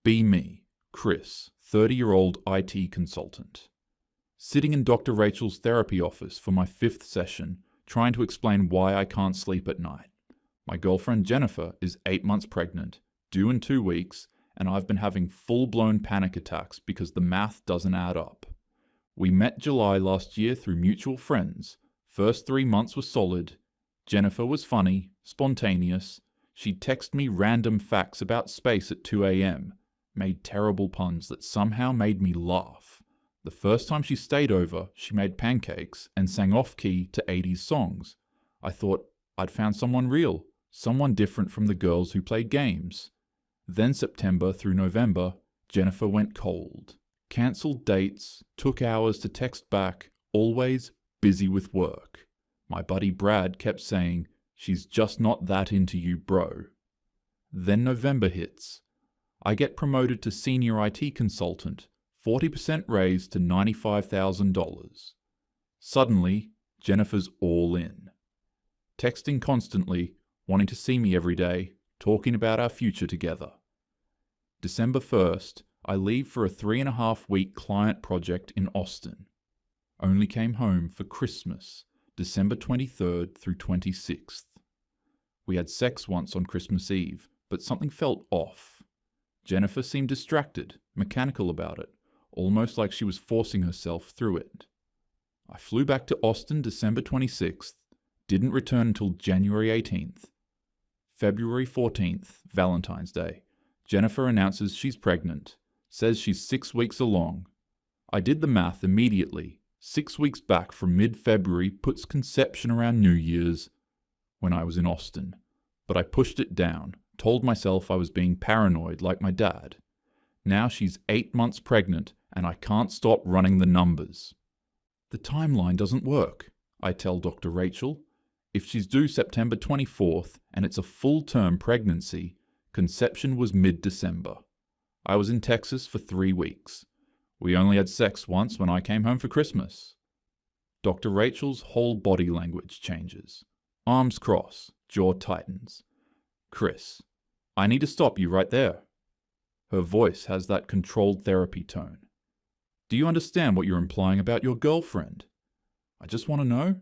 Be me, Chris, 30-year-old IT consultant. Sitting in Dr. Rachel's therapy office for my 5th session, trying to explain why I can't sleep at night. My girlfriend Jennifer is 8 months pregnant, due in 2 weeks, and I've been having full-blown panic attacks because the math doesn't add up. We met July last year through mutual friends. First 3 months were solid. Jennifer was funny, spontaneous. She'd text me random facts about space at 2 a.m., made terrible puns that somehow made me laugh. The first time she stayed over, she made pancakes and sang off-key to 80s songs. I thought I'd found someone real, someone different from the girls who played games. Then September through November, Jennifer went cold. Cancelled dates, took hours to text back, always busy with work. My buddy Brad kept saying, "She's just not that into you, bro." Then November hits. I get promoted to senior IT consultant, 40% raise to $95,000. Suddenly, Jennifer's all in. Texting constantly, wanting to see me every day, talking about our future together. December 1st, I leave for a 3.5-week client project in Austin. Only came home for Christmas, December 23rd through 26th. We had sex once on Christmas Eve, but something felt off. Jennifer seemed distracted, mechanical about it, almost like she was forcing herself through it. I flew back to Austin December 26th, didn't return until January 18th. February 14th, Valentine's Day, Jennifer announces she's pregnant, says she's 6 weeks along. I did the math immediately. 6 weeks back from mid-February puts conception around New Year's when I was in Austin. But I pushed it down, told myself I was being paranoid like my dad. Now she's 8 months pregnant and I can't stop running the numbers. The timeline doesn't work, I tell Dr. Rachel. If she's due September 24th and it's a full-term pregnancy, conception was mid-December. I was in Texas for 3 weeks. We only had sex once when I came home for Christmas. Dr. Rachel's whole body language changes. Arms cross, jaw tightens. "Chris, I need to stop you right there." Her voice has that controlled therapy tone. "Do you understand what you're implying about your girlfriend?" "I just want to know."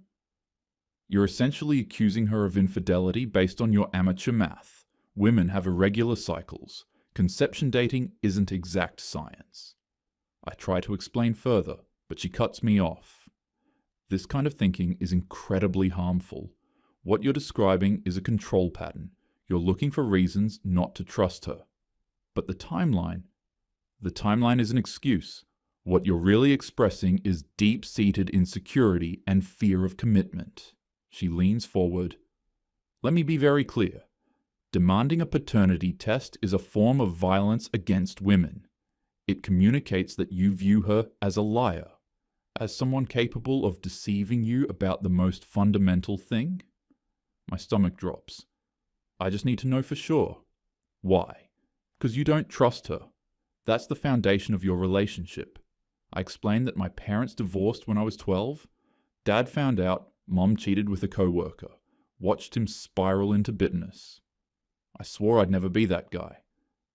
"You're essentially accusing her of infidelity based on your amateur math. Women have irregular cycles. Conception dating isn't exact science." I try to explain further, but she cuts me off. This kind of thinking is incredibly harmful. What you're describing is a control pattern. You're looking for reasons not to trust her. But the timeline is an excuse. What you're really expressing is deep-seated insecurity and fear of commitment. She leans forward. "Let me be very clear. Demanding a paternity test is a form of violence against women. It communicates that you view her as a liar, as someone capable of deceiving you about the most fundamental thing." My stomach drops. "I just need to know for sure." "Why?" "Because you don't trust her. That's the foundation of your relationship." I explained that my parents divorced when I was 12. Dad found out, Mom cheated with a coworker, watched him spiral into bitterness. I swore I'd never be that guy.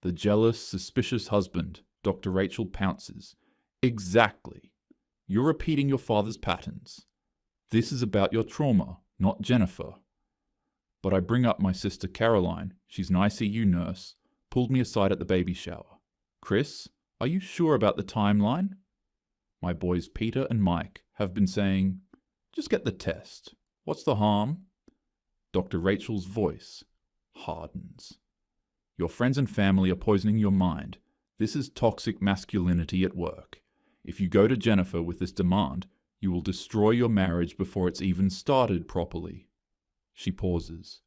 The jealous, suspicious husband. Dr. Rachel pounces. "Exactly. You're repeating your father's patterns. This is about your trauma, not Jennifer." But I bring up my sister Caroline, she's an ICU nurse, pulled me aside at the baby shower. "Chris, are you sure about the timeline?" My boys Peter and Mike have been saying, "Just get the test. What's the harm?" Dr. Rachel's voice hardens. "Your friends and family are poisoning your mind. This is toxic masculinity at work. If you go to Jennifer with this demand, you will destroy your marriage before it's even started properly." She pauses.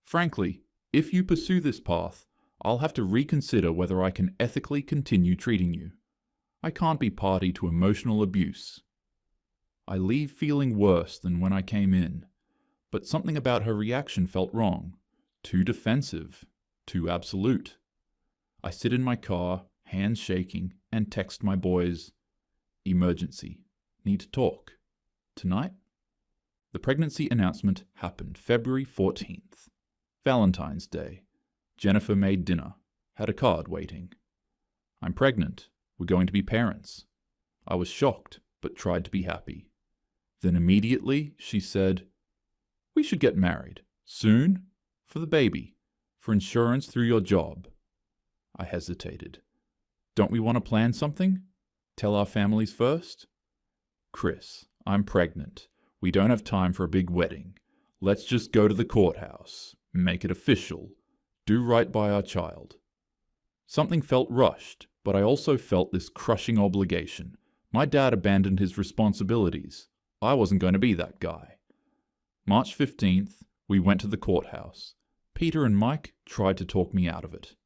"Frankly, if you pursue this path, I'll have to reconsider whether I can ethically continue treating you. I can't be party to emotional abuse." I leave feeling worse than when I came in, but something about her reaction felt wrong. Too defensive, too absolute. I sit in my car, hands shaking, and text my boys, "Emergency. Need to talk. Tonight?" The pregnancy announcement happened February 14th. Valentine's Day. Jennifer made dinner. Had a card waiting. I'm pregnant. We're going to be parents. I was shocked, but tried to be happy. Then immediately she said, we should get married. Soon? For the baby. For insurance through your job. I hesitated. Don't we want to plan something? Tell our families first? Chris, I'm pregnant. We don't have time for a big wedding. Let's just go to the courthouse. Make it official. Do right by our child. Something felt rushed, but I also felt this crushing obligation. My dad abandoned his responsibilities. I wasn't going to be that guy. March 15th, we went to the courthouse. Peter and Mike tried to talk me out of it.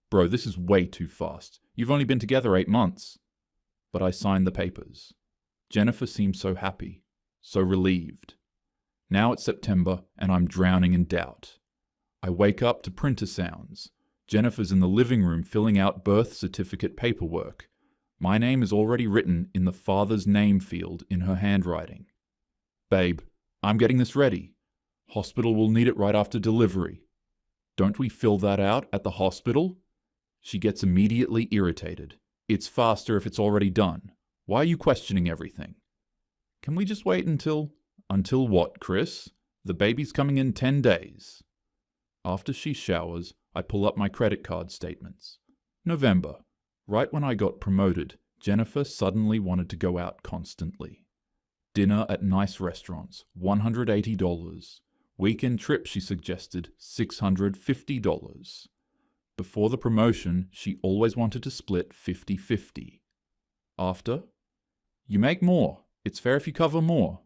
Bro, this is way too fast. You've only been together 8 months. But I signed the papers. Jennifer seemed so happy, so relieved. Now it's September and I'm drowning in doubt. I wake up to printer sounds. Jennifer's in the living room filling out birth certificate paperwork. My name is already written in the father's name field in her handwriting. Babe, I'm getting this ready. Hospital will need it right after delivery. Don't we fill that out at the hospital? She gets immediately irritated. It's faster if it's already done. Why are you questioning everything? Can we just wait until... Until what, Chris? The baby's coming in 10 days. After she showers, I pull up my credit card statements. November. Right when I got promoted, Jennifer suddenly wanted to go out constantly. Dinner at nice restaurants, $180. Weekend trip, she suggested, $650. Before the promotion, she always wanted to split 50-50. After? You make more. It's fair if you cover more.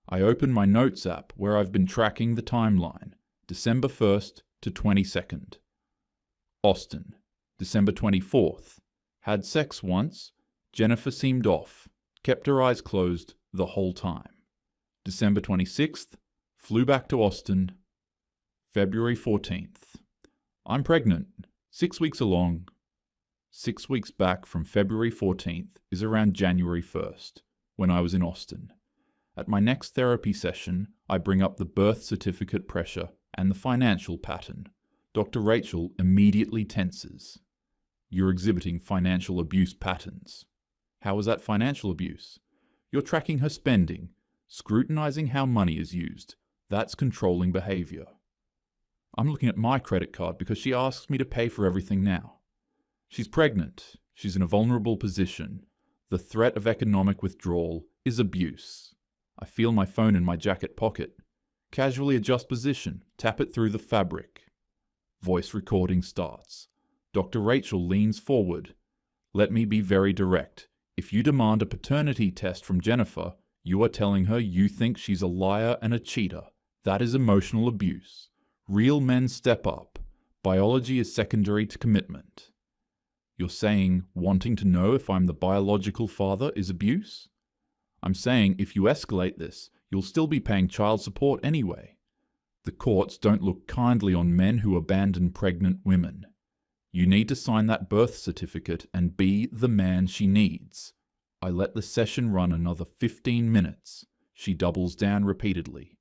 I open my notes app where I've been tracking the timeline, December 1st to 22nd. Austin, December 24th. Had sex once. Jennifer seemed off. Kept her eyes closed the whole time. December 26th. Flew back to Austin. February 14th. I'm pregnant. 6 weeks along. 6 weeks back from February 14th is around January 1st, when I was in Austin. At my next therapy session, I bring up the birth certificate pressure and the financial pattern. Dr. Rachel immediately tenses. You're exhibiting financial abuse patterns. How is that financial abuse? You're tracking her spending, scrutinizing how money is used. That's controlling behavior. I'm looking at my credit card because she asks me to pay for everything now. She's pregnant. She's in a vulnerable position. The threat of economic withdrawal is abuse. I feel my phone in my jacket pocket. Casually adjust position, tap it through the fabric. Voice recording starts. Dr. Rachel leans forward. Let me be very direct. If you demand a paternity test from Jennifer, you are telling her you think she's a liar and a cheater. That is emotional abuse. Real men step up. Biology is secondary to commitment. You're saying wanting to know if I'm the biological father is abuse? I'm saying if you escalate this, you'll still be paying child support anyway. The courts don't look kindly on men who abandon pregnant women. You need to sign that birth certificate and be the man she needs. I let the session run another 15 minutes. She doubles down repeatedly.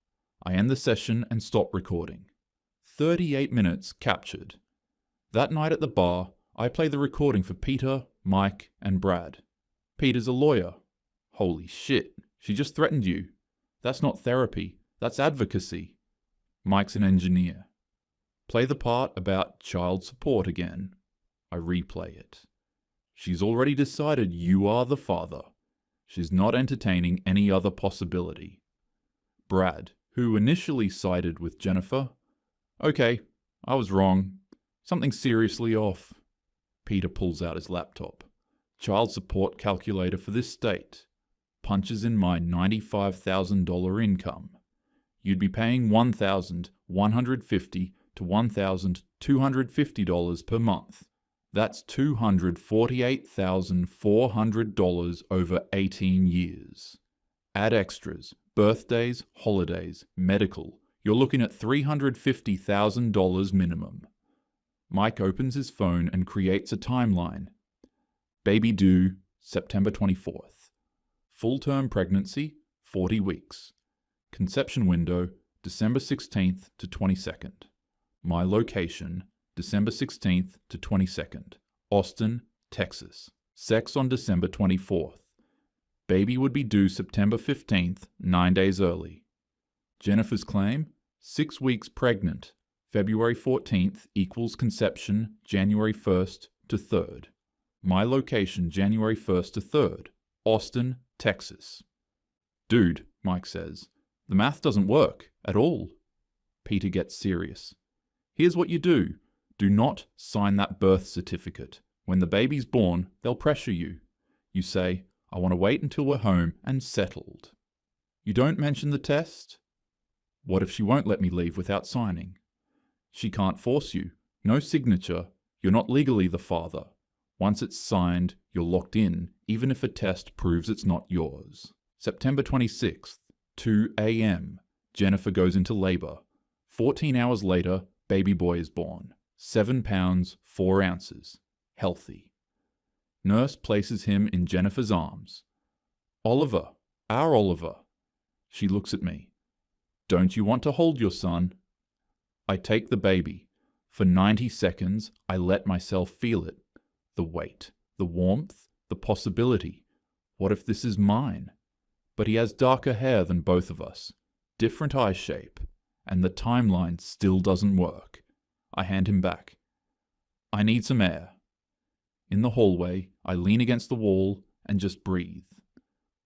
I end the session and stop recording. 38 minutes captured. That night at the bar, I play the recording for Peter, Mike, and Brad. Peter's a lawyer. Holy shit, she just threatened you. That's not therapy, that's advocacy. Mike's an engineer. Play the part about child support again. I replay it. She's already decided you are the father. She's not entertaining any other possibility. Brad, who initially sided with Jennifer. Okay, I was wrong. Something seriously off. Peter pulls out his laptop. Child support calculator for this state. Punches in my $95,000 income. You'd be paying $1,150 to $1,250 per month. That's $248,400 over 18 years. Add extras, birthdays, holidays, medical. You're looking at $350,000 minimum. Mike opens his phone and creates a timeline. Baby due September 24th. Full-term pregnancy, 40 weeks. Conception window, December 16th to 22nd. My location, December 16th to 22nd. Austin, Texas. Sex on December 24th. Baby would be due September 15th, 9 days early. Jennifer's claim, 6 weeks pregnant. February 14th equals conception January 1st to 3rd. My location January 1st to 3rd. Austin, Texas. Dude, Mike says, the math doesn't work at all. Peter gets serious. Here's what you do. Do not sign that birth certificate. When the baby's born, they'll pressure you. You say, I want to wait until we're home and settled. You don't mention the test? What if she won't let me leave without signing? She can't force you. No signature. You're not legally the father. Once it's signed, you're locked in, even if a test proves it's not yours. September 26th, 2 a.m. Jennifer goes into labor. 14 hours later, baby boy is born. 7 pounds, 4 ounces. Healthy. Nurse places him in Jennifer's arms. Oliver, our Oliver. She looks at me. Don't you want to hold your son? I take the baby. For 90 seconds, I let myself feel it. The weight, the warmth, the possibility. What if this is mine? But he has darker hair than both of us, different eye shape, and the timeline still doesn't work. I hand him back. I need some air. In the hallway, I lean against the wall and just breathe.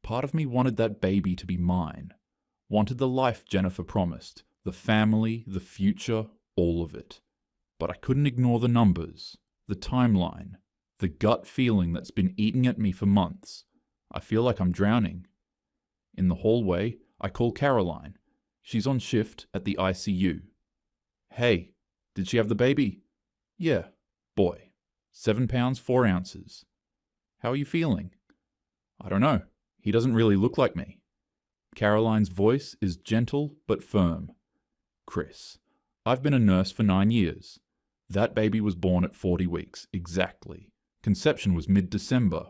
Part of me wanted that baby to be mine. Wanted the life Jennifer promised, the family, the future, all of it. But I couldn't ignore the numbers, the timeline, the gut feeling that's been eating at me for months. I feel like I'm drowning. In the hallway, I call Caroline. She's on shift at the ICU. Hey, did she have the baby? Yeah, boy. 7 pounds, 4 ounces. How are you feeling? I don't know. He doesn't really look like me. Caroline's voice is gentle but firm. Chris, I've been a nurse for 9 years. That baby was born at 40 weeks, exactly. Conception was mid-December.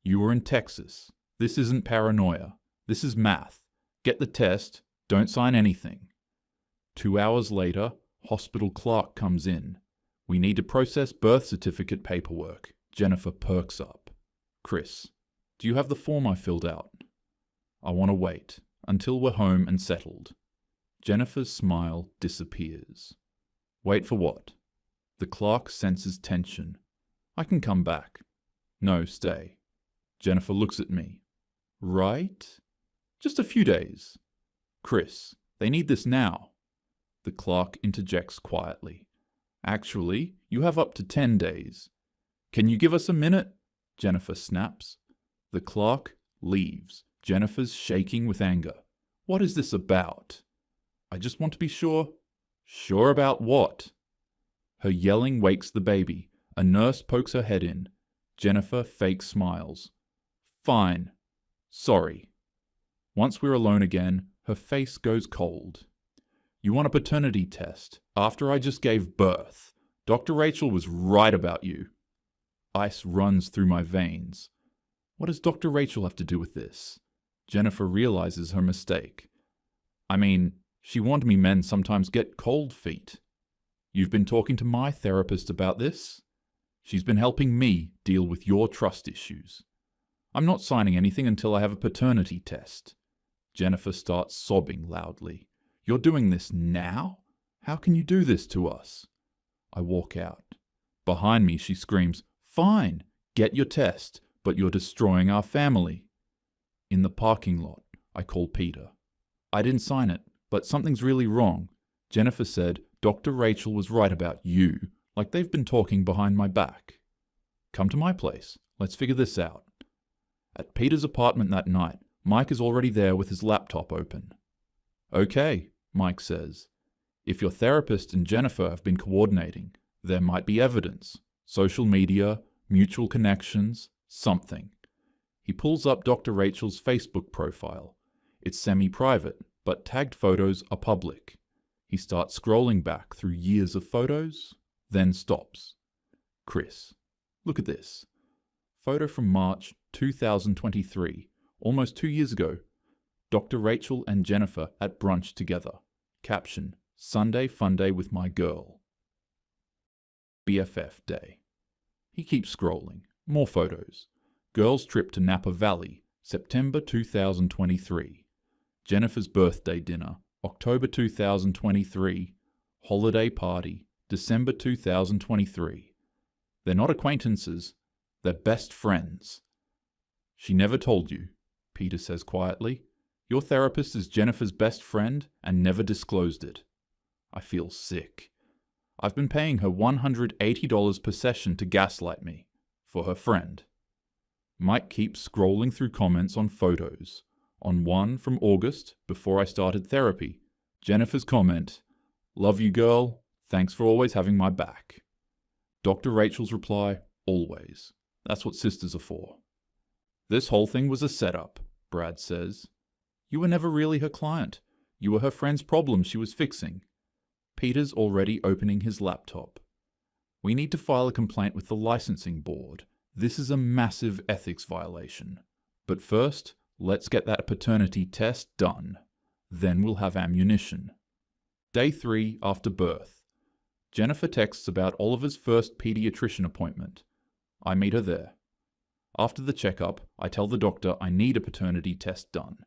You were in Texas. This isn't paranoia. This is math. Get the test. Don't sign anything. 2 hours later, hospital clerk comes in. We need to process birth certificate paperwork. Jennifer perks up. Chris, do you have the form I filled out? I want to wait until we're home and settled. Jennifer's smile disappears. Wait for what? The clerk senses tension. I can come back. No, stay. Jennifer looks at me. Right? Just a few days. Chris, they need this now. The clerk interjects quietly. Actually, you have up to 10 days. Can you give us a minute? Jennifer snaps. The clerk leaves. Jennifer's shaking with anger. What is this about? I just want to be sure. Sure about what? Her yelling wakes the baby. A nurse pokes her head in. Jennifer fake smiles. Fine. Sorry. Once we're alone again, her face goes cold. You want a paternity test after I just gave birth. Dr. Rachel was right about you. Ice runs through my veins. What does Dr. Rachel have to do with this? Jennifer realizes her mistake. I mean, she warned me men sometimes get cold feet. You've been talking to my therapist about this? She's been helping me deal with your trust issues. I'm not signing anything until I have a paternity test. Jennifer starts sobbing loudly. You're doing this now? How can you do this to us? I walk out. Behind me, she screams, Fine, get your test, but you're destroying our family. In the parking lot, I call Peter. I didn't sign it, but something's really wrong. Jennifer said Dr. Rachel was right about you, like they've been talking behind my back. Come to my place. Let's figure this out. At Peter's apartment that night, Mike is already there with his laptop open. Okay, Mike says. If your therapist and Jennifer have been coordinating, there might be evidence. Social media, mutual connections, something. He pulls up Dr. Rachel's Facebook profile. It's semi-private, but tagged photos are public. He starts scrolling back through years of photos, then stops. Chris, look at this. Photo from March 2023, almost 2 years ago. Dr. Rachel and Jennifer at brunch together. Caption, Sunday fun day with my girl. BFF day. He keeps scrolling. More photos. Girls' trip to Napa Valley, September 2023. Jennifer's birthday dinner, October 2023. Holiday party, December 2023. They're not acquaintances, they're best friends. She never told you, Peter says quietly. Your therapist is Jennifer's best friend and never disclosed it. I feel sick. I've been paying her $180 per session to gaslight me, for her friend. Mike keeps scrolling through comments on photos. On one from August, before I started therapy, Jennifer's comment, "Love you, girl. Thanks for always having my back." Dr. Rachel's reply, "Always. That's what sisters are for." This whole thing was a setup, Brad says. You were never really her client. You were her friend's problem she was fixing. Peter's already opening his laptop. We need to file a complaint with the licensing board. This is a massive ethics violation. But first, let's get that paternity test done. Then we'll have ammunition. Day 3 after birth. Jennifer texts about Oliver's first pediatrician appointment. I meet her there. After the checkup, I tell the doctor I need a paternity test done.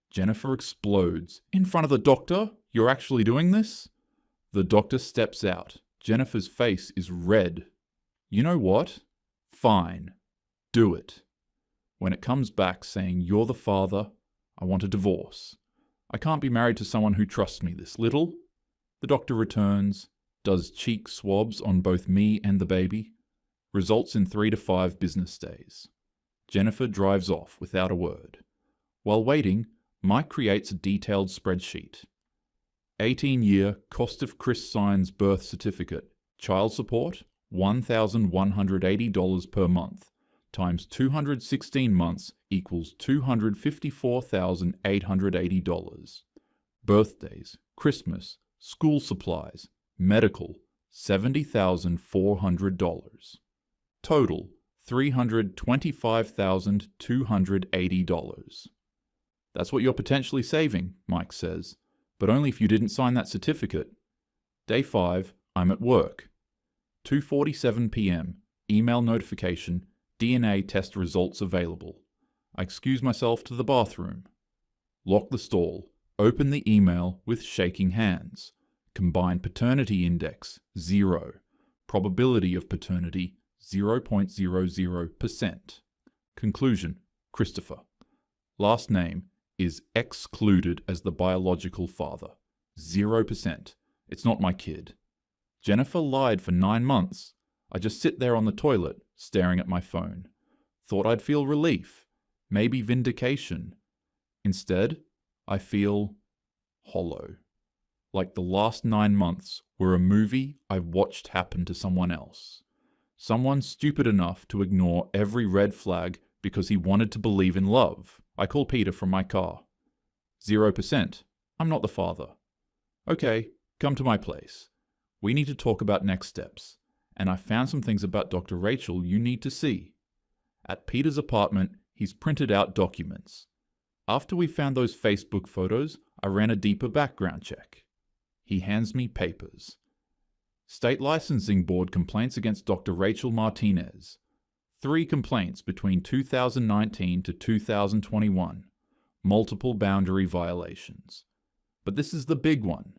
Jennifer explodes. In front of the doctor? You're actually doing this? The doctor steps out. Jennifer's face is red. You know what? Fine. Do it. When it comes back saying you're the father, I want a divorce. I can't be married to someone who trusts me this little. The doctor returns, does cheek swabs on both me and the baby. Results in 3 to 5 business days. Jennifer drives off without a word. While waiting, Mike creates a detailed spreadsheet. 18-year cost of Chris Sign's birth certificate. Child support, $1,180 per month, times 216 months equals $254,880. Birthdays, Christmas, school supplies, medical, $70,400. Total, $325,280. That's what you're potentially saving, Mike says, but only if you didn't sign that certificate. Day 5, I'm at work. 2:47 p.m, email notification, DNA test results available. I excuse myself to the bathroom. Lock the stall, open the email with shaking hands. Combined paternity index, 0. Probability of paternity, 0.00%. Conclusion, Christopher. Last name is excluded as the biological father. 0%. It's not my kid. Jennifer lied for 9 months. I just sit there on the toilet, staring at my phone. Thought I'd feel relief, maybe vindication. Instead, I feel hollow. Like the last 9 months were a movie I've watched happen to someone else. Someone stupid enough to ignore every red flag because he wanted to believe in love. I call Peter from my car. 0%. I'm not the father. Okay, come to my place. We need to talk about next steps. And I found some things about Dr. Rachel you need to see. At Peter's apartment, he's printed out documents. After we found those Facebook photos, I ran a deeper background check. He hands me papers. State Licensing Board complaints against Dr. Rachel Martinez. 3 complaints between 2019 to 2021. Multiple boundary violations. But this is the big one.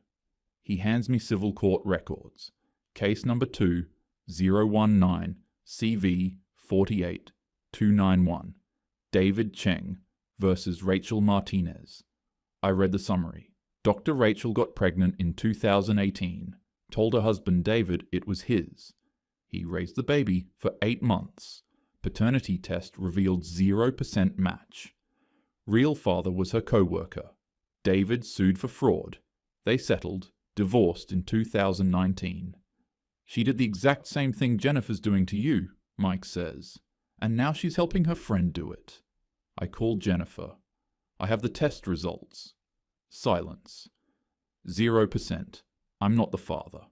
He hands me civil court records. Case number 2, 019 CV 48291. David Cheng versus Rachel Martinez. I read the summary. Dr. Rachel got pregnant in 2018. Told her husband David it was his. He raised the baby for 8 months. Paternity test revealed 0% match. Real father was her co-worker. David sued for fraud. They settled, divorced in 2019. She did the exact same thing Jennifer's doing to you, Mike says. And now she's helping her friend do it. I call Jennifer. I have the test results. Silence. 0%. I'm not the father.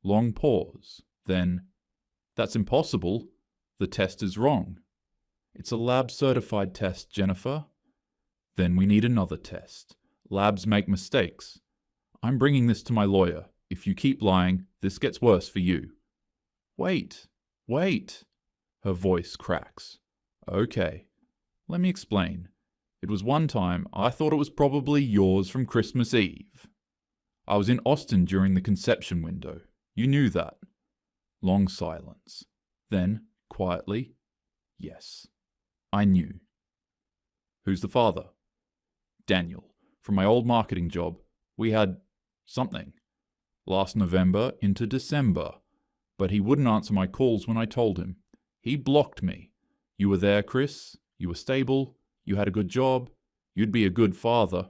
Long pause. Then, that's impossible. The test is wrong. It's a lab-certified test, Jennifer. Then we need another test. Labs make mistakes. I'm bringing this to my lawyer. If you keep lying, this gets worse for you. Wait. Her voice cracks. Okay, let me explain. It was one time I thought it was probably yours from Christmas Eve. I was in Austin during the conception window. You knew that. Long silence. Then, quietly, yes, I knew. Who's the father? Daniel. From my old marketing job, we had something. Last November into December. But he wouldn't answer my calls when I told him. He blocked me. You were there, Chris. You were stable. You had a good job. You'd be a good father.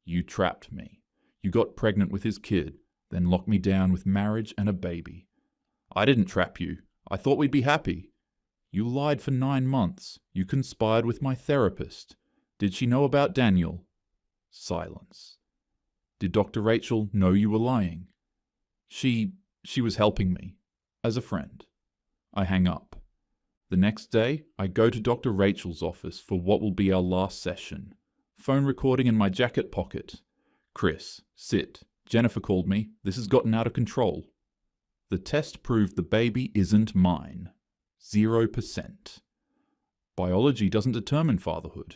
You trapped me. You got pregnant with his kid, then locked me down with marriage and a baby. I didn't trap you. I thought we'd be happy. You lied for 9 months. You conspired with my therapist. Did she know about Daniel? Silence. Did Dr. Rachel know you were lying? She was helping me, as a friend. I hang up. The next day, I go to Dr. Rachel's office for what will be our last session. Phone recording in my jacket pocket. Chris, sit. Jennifer called me. This has gotten out of control. The test proved the baby isn't mine. 0%. Biology doesn't determine fatherhood.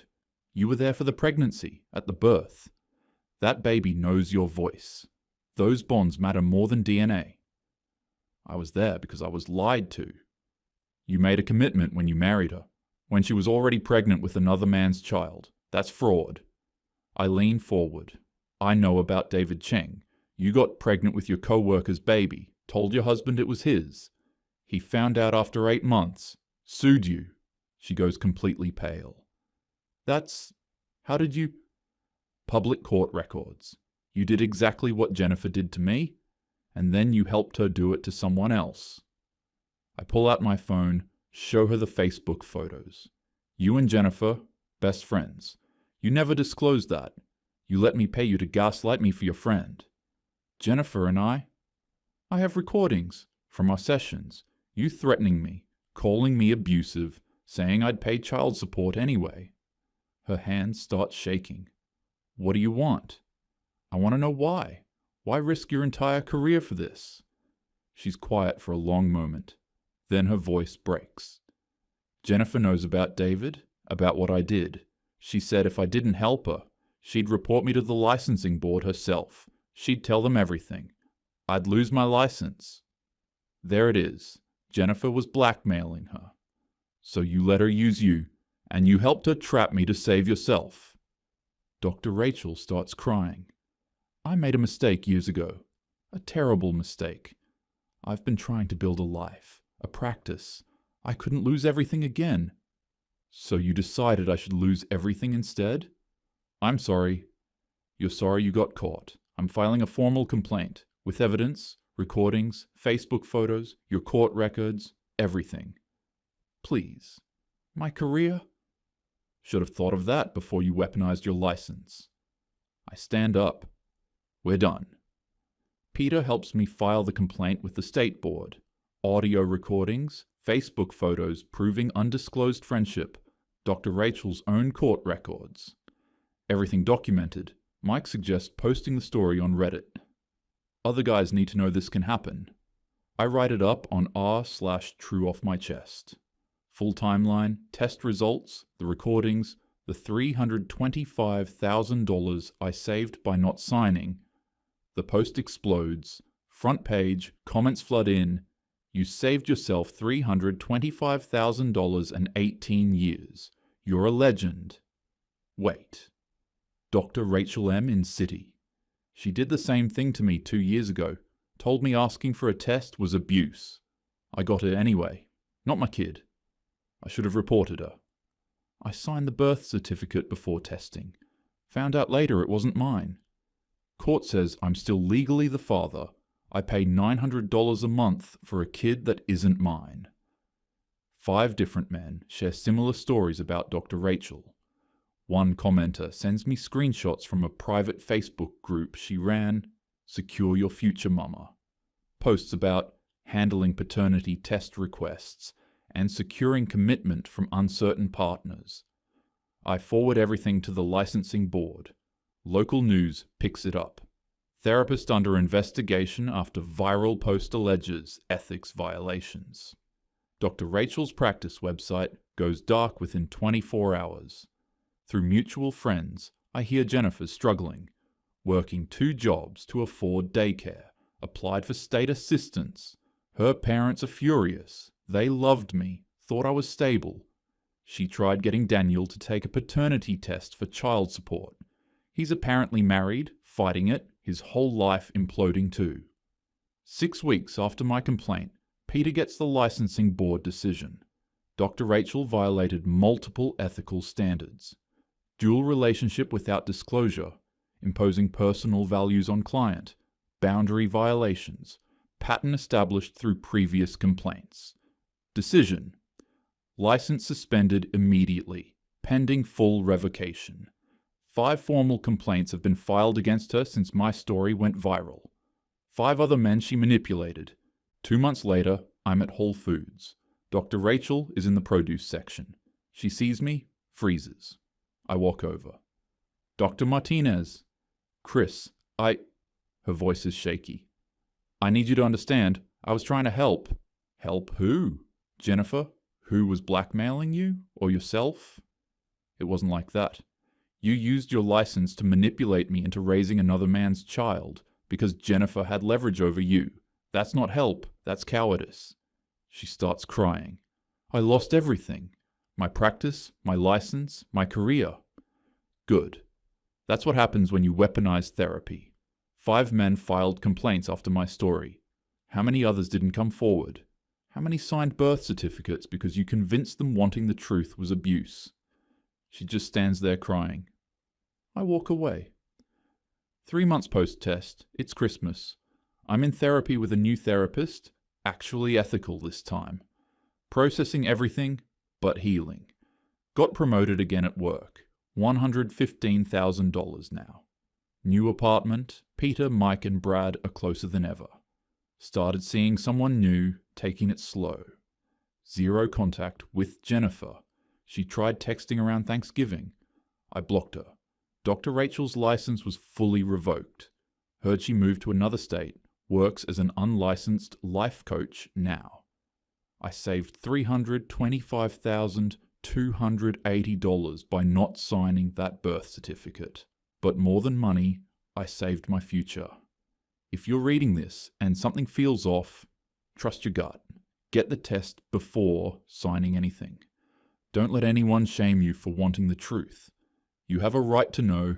You were there for the pregnancy, at the birth. That baby knows your voice. Those bonds matter more than DNA. I was there because I was lied to. You made a commitment when you married her, when she was already pregnant with another man's child. That's fraud. I lean forward. I know about David Cheng. You got pregnant with your co-worker's baby, told your husband it was his. He found out after 8 months, sued you. She goes completely pale. How did you? Public court records. You did exactly what Jennifer did to me, and then you helped her do it to someone else. I pull out my phone, show her the Facebook photos. You and Jennifer, best friends. You never disclosed that. You let me pay you to gaslight me for your friend. Jennifer and I have recordings from our sessions. You threatening me, calling me abusive, saying I'd pay child support anyway. Her hands start shaking. What do you want? I want to know why. Why risk your entire career for this? She's quiet for a long moment. Then her voice breaks. Jennifer knows about David, about what I did. She said if I didn't help her, she'd report me to the licensing board herself. She'd tell them everything. I'd lose my license. There it is. Jennifer was blackmailing her. So you let her use you, and you helped her trap me to save yourself. Dr. Rachel starts crying. I made a mistake years ago. A terrible mistake. I've been trying to build a life, a practice. I couldn't lose everything again. So you decided I should lose everything instead? I'm sorry. You're sorry you got caught. I'm filing a formal complaint, with evidence, recordings, Facebook photos, your court records, everything. Please. My career? Should have thought of that before you weaponized your license. I stand up. We're done. Peter helps me file the complaint with the state board. Audio recordings, Facebook photos proving undisclosed friendship, Dr. Rachel's own court records. Everything documented. Mike suggests posting the story on Reddit. Other guys need to know this can happen. I write it up on r/true off my chest. Full timeline, test results, the recordings, the $325,000 I saved by not signing. The post explodes. Front page, comments flood in. You saved yourself $325,000 and 18 years. You're a legend. Wait. Dr. Rachel M. in City. She did the same thing to me 2 years ago. Told me asking for a test was abuse. I got it anyway. Not my kid. I should have reported her. I signed the birth certificate before testing. Found out later it wasn't mine. Court says I'm still legally the father. I pay $900 a month for a kid that isn't mine. 5 different men share similar stories about Dr. Rachel. One commenter sends me screenshots from a private Facebook group she ran, Secure Your Future Mama. Posts about handling paternity test requests and securing commitment from uncertain partners. I forward everything to the licensing board. Local news picks it up. Therapist under investigation after viral post alleges ethics violations. Dr. Rachel's practice website goes dark within 24 hours. Through mutual friends, I hear Jennifer's struggling, working 2 jobs to afford daycare, applied for state assistance. Her parents are furious. They loved me, thought I was stable. She tried getting Daniel to take a paternity test for child support. He's apparently married, fighting it, his whole life imploding too. 6 weeks after my complaint, Peter gets the licensing board decision. Dr. Rachel violated multiple ethical standards. Dual relationship without disclosure, imposing personal values on client, boundary violations, pattern established through previous complaints. Decision: license suspended immediately, pending full revocation. 5 formal complaints have been filed against her since my story went viral. 5 other men she manipulated. 2 months later, I'm at Whole Foods. Dr. Rachel is in the produce section. She sees me, freezes. I walk over. Dr. Martinez. Chris, Her voice is shaky. I need you to understand, I was trying to help. Help who? Jennifer, who was blackmailing you, or yourself? It wasn't like that. You used your license to manipulate me into raising another man's child because Jennifer had leverage over you. That's not help, that's cowardice. She starts crying. I lost everything. My practice, my license, my career. Good. That's what happens when you weaponize therapy. 5 men filed complaints after my story. How many others didn't come forward? How many signed birth certificates because you convinced them wanting the truth was abuse? She just stands there crying. I walk away. 3 months post-test, it's Christmas. I'm in therapy with a new therapist, actually ethical this time. Processing everything, but healing. Got promoted again at work. $115,000 now. New apartment, Peter, Mike and Brad are closer than ever. Started seeing someone new, taking it slow. 0 contact with Jennifer. She tried texting around Thanksgiving. I blocked her. Dr. Rachel's license was fully revoked. Heard she moved to another state, works as an unlicensed life coach now. I saved $325,280 by not signing that birth certificate. But more than money, I saved my future. If you're reading this and something feels off, trust your gut. Get the test before signing anything. Don't let anyone shame you for wanting the truth. You have a right to know